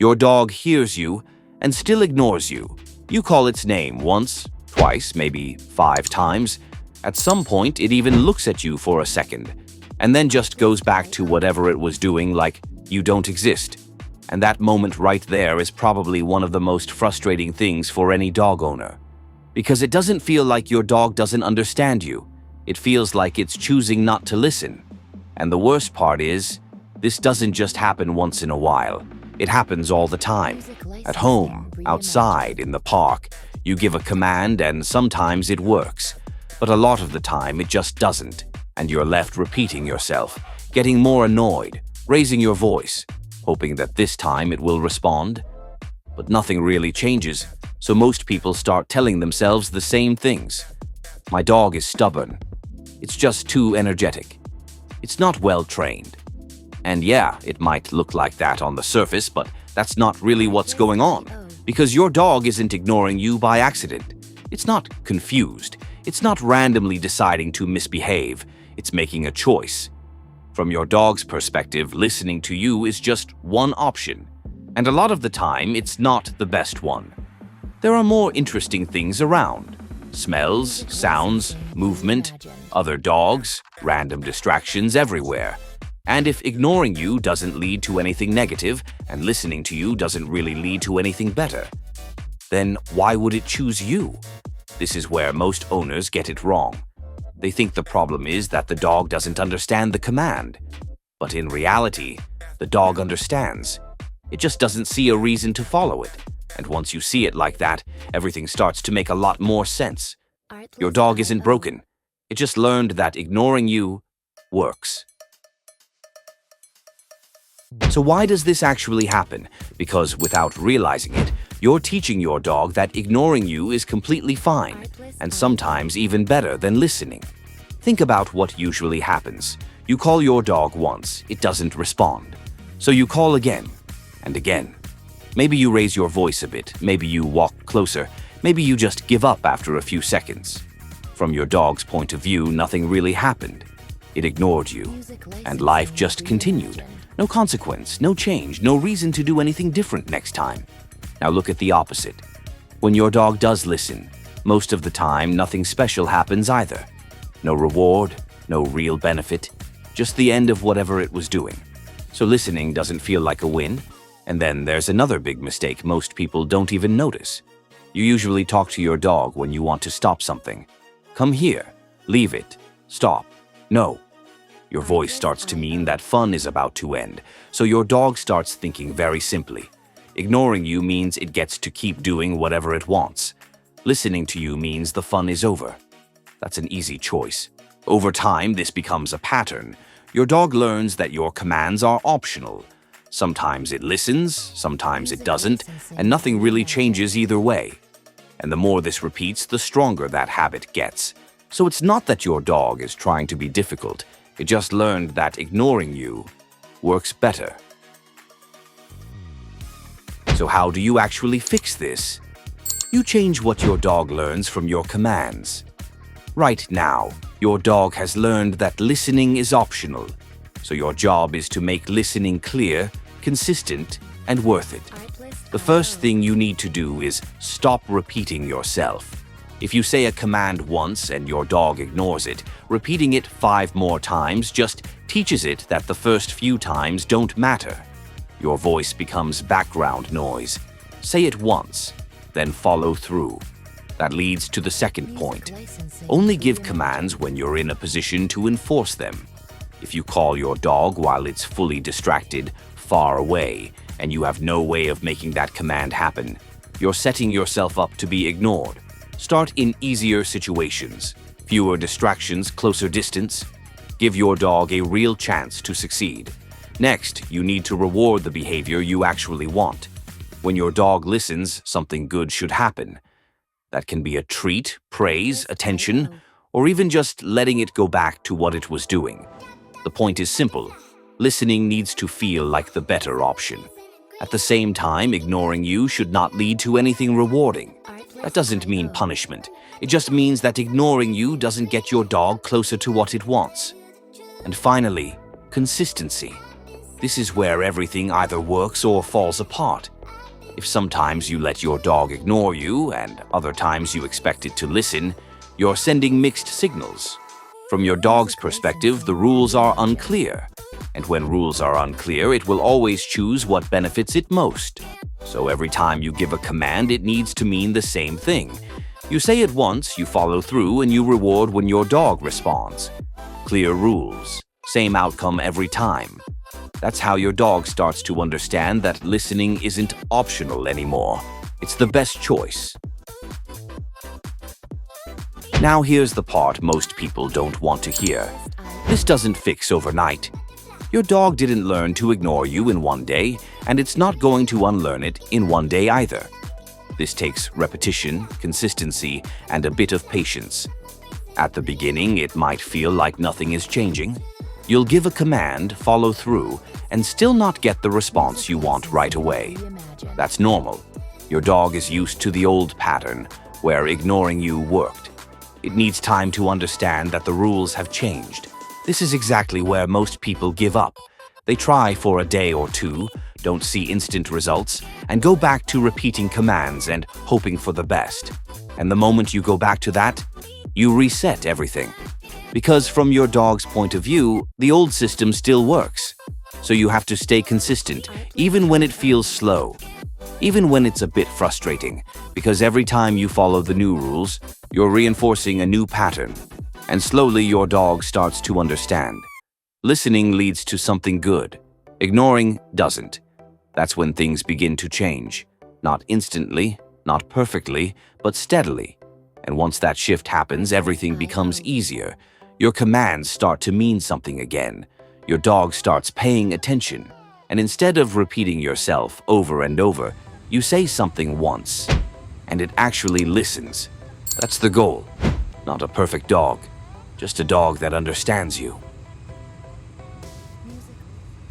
Your dog hears you and still ignores you. You call its name once, twice, maybe 5 times. At some point, it even looks at you for a second, and then just goes back to whatever it was doing like you don't exist. And that moment right there is probably one of the most frustrating things for any dog owner. Because it doesn't feel like your dog doesn't understand you. It feels like it's choosing not to listen. And the worst part is, this doesn't just happen once in a while. It happens all the time. At home, outside, in the park. You give a command and sometimes it works. But a lot of the time it just doesn't. And you're left repeating yourself, getting more annoyed, raising your voice, hoping that this time it will respond. But nothing really changes, so most people start telling themselves the same things. My dog is stubborn. It's just too energetic. It's not well trained. And yeah, it might look like that on the surface, but that's not really what's going on. Because your dog isn't ignoring you by accident. It's not confused. It's not randomly deciding to misbehave. It's making a choice. From your dog's perspective, listening to you is just one option. And a lot of the time, it's not the best one. There are more interesting things around. Smells, sounds, movement, other dogs, random distractions everywhere. And if ignoring you doesn't lead to anything negative and listening to you doesn't really lead to anything better, then why would it choose you? This is where most owners get it wrong. They think the problem is that the dog doesn't understand the command. But in reality, the dog understands. It just doesn't see a reason to follow it. And once you see it like that, everything starts to make a lot more sense. Your dog isn't broken. It just learned that ignoring you works. So why does this actually happen? Because without realizing it, you're teaching your dog that ignoring you is completely fine, and sometimes even better than listening. Think about what usually happens. You call your dog once, it doesn't respond. So you call again and again. Maybe you raise your voice a bit, maybe you walk closer, maybe you just give up after a few seconds. From your dog's point of view, nothing really happened. It ignored you, and life just continued. No consequence, no change, no reason to do anything different next time. Now look at the opposite. When your dog does listen, most of the time nothing special happens either. No reward, no real benefit, just the end of whatever it was doing. So listening doesn't feel like a win. And then there's another big mistake most people don't even notice. You usually talk to your dog when you want to stop something. Come here, leave it, stop, no. Your voice starts to mean that fun is about to end, so your dog starts thinking very simply. Ignoring you means it gets to keep doing whatever it wants. Listening to you means the fun is over. That's an easy choice. Over time, this becomes a pattern. Your dog learns that your commands are optional. Sometimes it listens, sometimes it doesn't, and nothing really changes either way. And the more this repeats, the stronger that habit gets. So it's not that your dog is trying to be difficult. It just learned that ignoring you works better. So how do you actually fix this? You change what your dog learns from your commands. Right now, your dog has learned that listening is optional. So your job is to make listening clear, consistent, and worth it. The first thing you need to do is stop repeating yourself. If you say a command once and your dog ignores it, repeating it 5 more times just teaches it that the first few times don't matter. Your voice becomes background noise. Say it once, then follow through. That leads to the second point. Only give commands when you're in a position to enforce them. If you call your dog while it's fully distracted, far away, and you have no way of making that command happen, you're setting yourself up to be ignored. Start in easier situations, fewer distractions, closer distance. Give your dog a real chance to succeed. Next, you need to reward the behavior you actually want. When your dog listens, something good should happen. That can be a treat, praise, attention, or even just letting it go back to what it was doing. The point is simple. Listening needs to feel like the better option. At the same time, ignoring you should not lead to anything rewarding. That doesn't mean punishment. It just means that ignoring you doesn't get your dog closer to what it wants. And finally, consistency. This is where everything either works or falls apart. If sometimes you let your dog ignore you and other times you expect it to listen, you're sending mixed signals. From your dog's perspective, the rules are unclear. And when rules are unclear, it will always choose what benefits it most. So every time you give a command, it needs to mean the same thing. You say it once, you follow through, and you reward when your dog responds. Clear rules. Same outcome every time. That's how your dog starts to understand that listening isn't optional anymore. It's the best choice. Now here's the part most people don't want to hear. This doesn't fix overnight. Your dog didn't learn to ignore you in one day, and it's not going to unlearn it in one day either. This takes repetition, consistency, and a bit of patience. At the beginning, it might feel like nothing is changing. You'll give a command, follow through, and still not get the response you want right away. That's normal. Your dog is used to the old pattern, where ignoring you worked. It needs time to understand that the rules have changed. This is exactly where most people give up. They try for a day or two, don't see instant results, and go back to repeating commands and hoping for the best. And the moment you go back to that, you reset everything. Because from your dog's point of view, the old system still works. So you have to stay consistent, even when it feels slow. Even when it's a bit frustrating, because every time you follow the new rules, you're reinforcing a new pattern. And slowly your dog starts to understand. Listening leads to something good. Ignoring doesn't. That's when things begin to change. Not instantly, not perfectly, but steadily. And once that shift happens, everything becomes easier. Your commands start to mean something again. Your dog starts paying attention. And instead of repeating yourself over and over, you say something once, and it actually listens. That's the goal. Not a perfect dog, just a dog that understands you.